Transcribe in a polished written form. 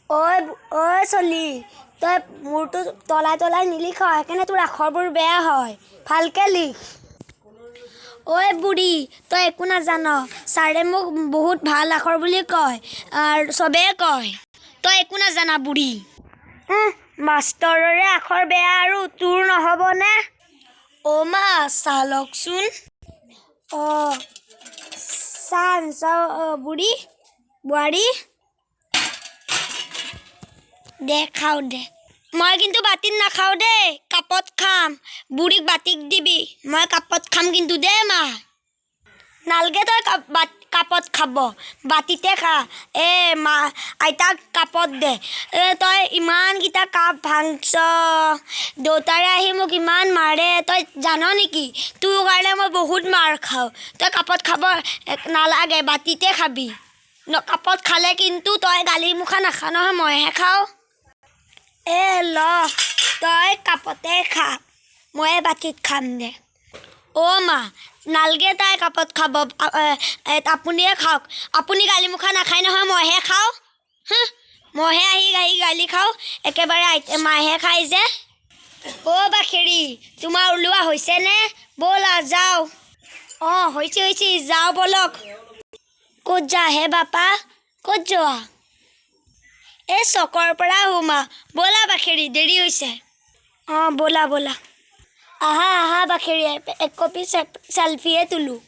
ঐ চলি তই মোৰটো তলাই নিলিখ সেইকাৰণে তোৰ আখৰবোৰ বেয়া হয় ভালকে লিখ ঐ বুঢ়ী তই একো নাজান ছাৰে মোক বহুত ভাল আখৰ বুলি কয় আৰু চবেই কয় তই একো নাজানা বুঢ়ী মাষ্টৰৰে আখৰ বেয়া আৰু তোৰ নহ'বনে অ' মা চালকচোন বুঢ়ী বোৱাৰী দে খাওঁ দে মই কিন্তু বাতিত নাখাওঁ দেই কাপত খাম বুঢ়ীক বাতিক দিবি মই কাপত খাম কিন্তু দে মা নালগে তই কাপত খাব বাতিতে খা মা আইতাক কাপত দে তই ইমানকেইটা কাপ ভাংছ দেউতাৰে আহি মোক ইমান মাৰে তই জান নেকি তোৰ কাৰণে মই বহুত মাৰ খাওঁ তই কাপত খাব নালাগে বাতিতে খাবি কাপত খালে কিন্তু তই গালি মুখা নাখা নহয় মইহে খাওঁ ল তই কাপতে খা মই বাতিত খাম দে অ' মা নালগে তাই কাপত খাব আপুনিয়ে খাওক আপুনি গালি মুখা নাখায় নহয় মইহে খাওঁ মইহে আহি গালি খাওঁ একেবাৰে মাহে খাই যে অ' বাখেৰি তোমাৰ ওলোৱা হৈছেনে ব'লা যাওঁ হৈছে যাওঁ বলক ক'ত যা হে বাপা ক'ত যোৱা এই চকৰ পৰা মা ব'লা বাখেৰি দেৰি হৈছে ব'লা আহা বাখেৰি এক কপি চেলফিয়ে তোলোঁ